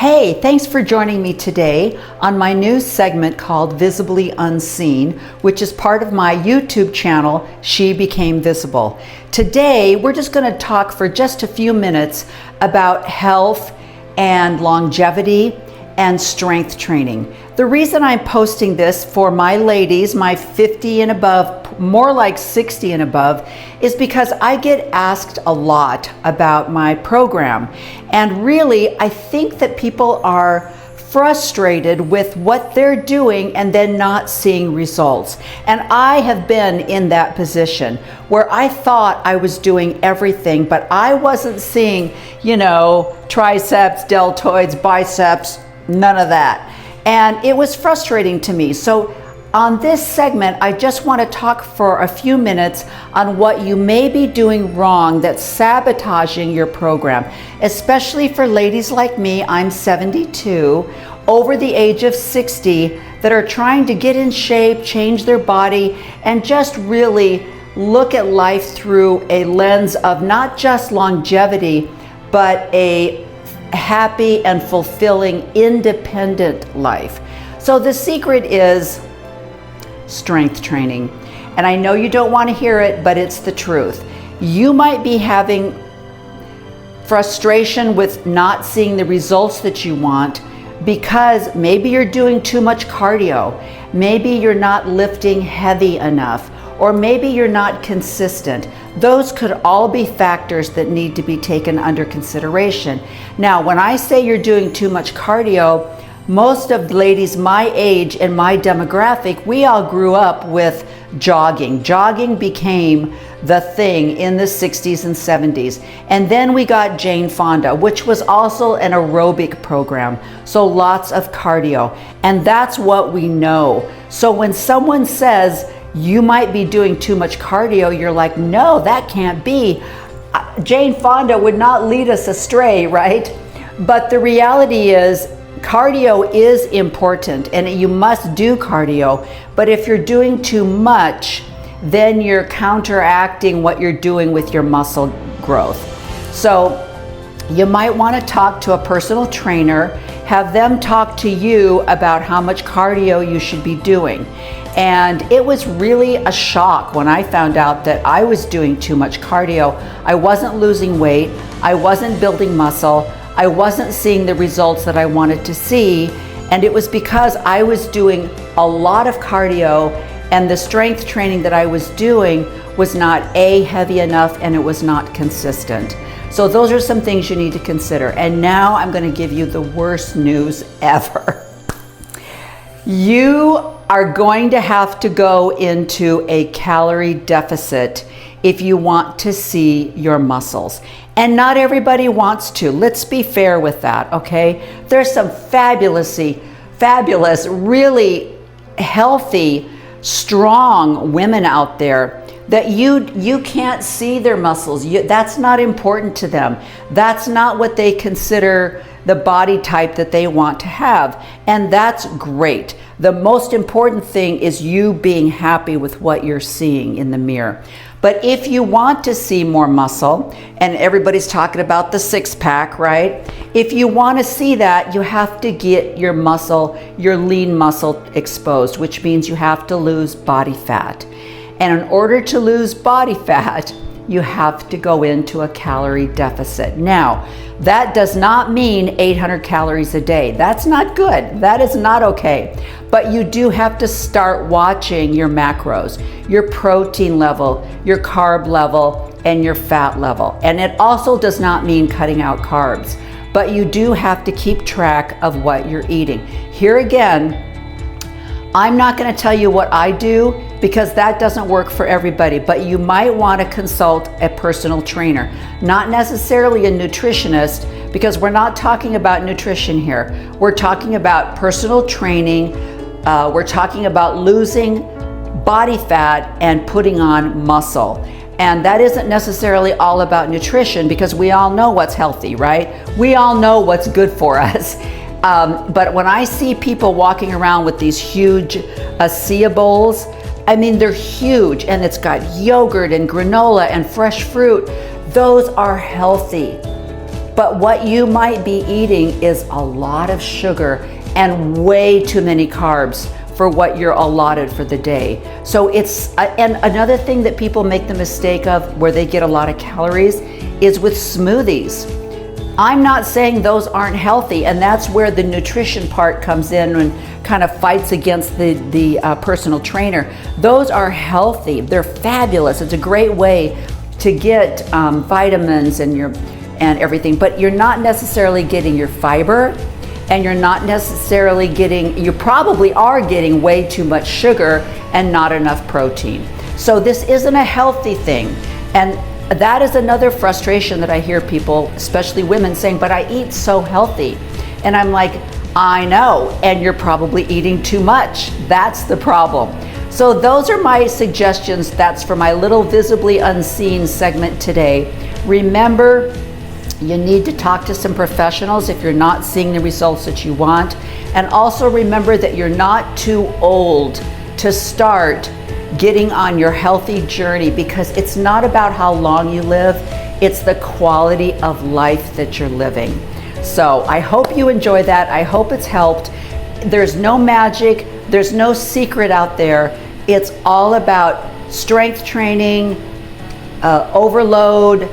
Hey, thanks for joining me today on my new segment called Visibly Unseen, which is part of my YouTube channel, She Became Visible. Today, we're just going to talk for just a few minutes about health and longevity and strength training. The reason I'm posting this for my ladies, my 50 and above, more like 60 and above, is because I get asked a lot about my program. And really, I think that people are frustrated with what they're doing and then not seeing results. And I have been in that position where I thought I was doing everything, but I wasn't seeing, triceps, deltoids, biceps, none of that. And it was frustrating to me. So on this segment, I just want to talk for a few minutes on what you may be doing wrong that's sabotaging your program, especially for ladies like me. I'm 72, over the age of 60, that are trying to get in shape, change their body, and just really look at life through a lens of not just longevity, but a happy and fulfilling independent life. So the secret is strength training. And I know you don't want to hear it, but it's the truth. You might be having frustration with not seeing the results that you want because maybe you're doing too much cardio, maybe you're not lifting heavy enough, or maybe you're not consistent. Those could all be factors that need to be taken under consideration. Now, when I say you're doing too much cardio, most of the ladies my age and my demographic, we all grew up with jogging. Jogging became the thing in the 60s and 70s. And then we got Jane Fonda, which was also an aerobic program. So lots of cardio. And that's what we know. So when someone says, you might be doing too much cardio, you're like, no, that can't be. Jane Fonda would not lead us astray, right? But the reality is, cardio is important and you must do cardio. But if you're doing too much, then you're counteracting what you're doing with your muscle growth. So you might want to talk to a personal trainer, have them talk to you about how much cardio you should be doing. And it was really a shock when I found out that I was doing too much cardio. I wasn't losing weight, I wasn't building muscle, I wasn't seeing the results that I wanted to see. And it was because I was doing a lot of cardio and the strength training that I was doing was not heavy enough and it was not consistent. So those are some things you need to consider. And now I'm going to give you the worst news ever. You are going to have to go into a calorie deficit if you want to see your muscles. And not everybody wants to. Let's be fair with that, okay? There's some fabulous, really healthy, strong women out there that you can't see their muscles. That's not important to them. That's not what they consider the body type that they want to have. And that's great. The most important thing is you being happy with what you're seeing in the mirror. But if you want to see more muscle, and everybody's talking about the six-pack, right? If you want to see that, you have to get your muscle, your lean muscle exposed, which means you have to lose body fat. And in order to lose body fat, you have to go into a calorie deficit. Now, that does not mean 800 calories a day. That's not good. That is not okay. But you do have to start watching your macros, your protein level, your carb level, and your fat level. And it also does not mean cutting out carbs, but you do have to keep track of what you're eating. Here again, I'm not going to tell you what I do because that doesn't work for everybody, but you might want to consult a personal trainer, not necessarily a nutritionist, because we're not talking about nutrition here. We're talking about personal training. We're talking about losing body fat and putting on muscle. And that isn't necessarily all about nutrition because we all know what's healthy, right? We all know what's good for us. But when I see people walking around with these huge Acia bowls, I mean, they're huge and it's got yogurt and granola and fresh fruit. Those are healthy. But what you might be eating is a lot of sugar and way too many carbs for what you're allotted for the day. So it's, and another thing that people make the mistake of where they get a lot of calories is with smoothies. I'm not saying those aren't healthy, and that's where the nutrition part comes in and kind of fights against the personal trainer. Those are healthy, they're fabulous. It's a great way to get vitamins and everything, but you're not necessarily getting your fiber, and you're not necessarily getting, you probably are getting way too much sugar and not enough protein. So this isn't a healthy thing. And that is another frustration that I hear people, especially women, saying, but I eat so healthy. And I'm like, I know, and you're probably eating too much. That's the problem. So those are my suggestions. That's for my little visibly unseen segment today. Remember, you need to talk to some professionals if you're not seeing the results that you want. And also remember that you're not too old to start getting on your healthy journey, because it's not about how long you live, it's the quality of life that you're living. So I hope you enjoy that. I hope it's helped. There's no magic, there's no secret out there. It's all about strength training, overload,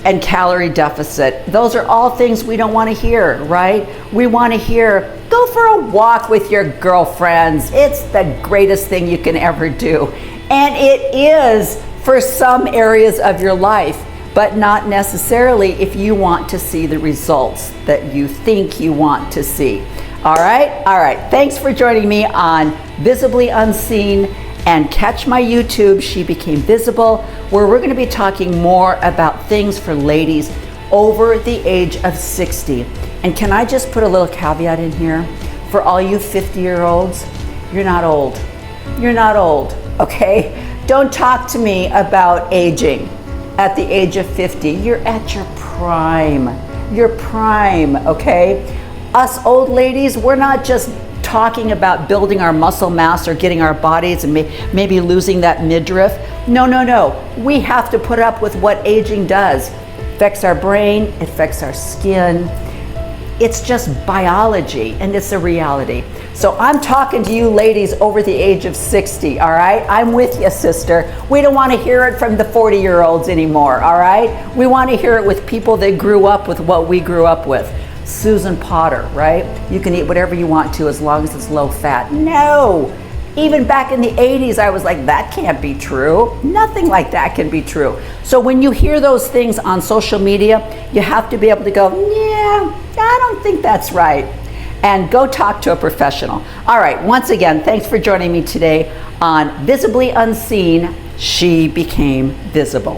and calorie deficit. Those are all things we don't want to hear, right? We want to hear, go for a walk with your girlfriends. It's the greatest thing you can ever do. And it is for some areas of your life, but not necessarily if you want to see the results that you think you want to see. All right? All right. Thanks for joining me on Visibly Unseen, and catch my YouTube, She Became Visible, where we're going to be talking more about things for ladies over the age of 60. And can I just put a little caveat in here? For all you 50-year-olds, you're not old. You're not old, okay? Don't talk to me about aging at the age of 50. You're at your prime. Your prime, okay? Us old ladies, we're not just talking about building our muscle mass or getting our bodies and maybe losing that midriff. No, no, no. We have to put up with what aging does. It affects our brain, it affects our skin. It's just biology, and it's a reality. So I'm talking to you ladies over the age of 60, all right? I'm with you, sister. We don't want to hear it from the 40-year-olds anymore, all right? We want to hear it with people that grew up with what we grew up with. Susan Potter, right? You can eat whatever you want to as long as it's low fat. No! Even back in the 80s, I was like, that can't be true. Nothing like that can be true. So when you hear those things on social media, you have to be able to go, yeah, I don't think that's right. And go talk to a professional. All right, once again, thanks for joining me today on Visibly Unseen, She Became Visible.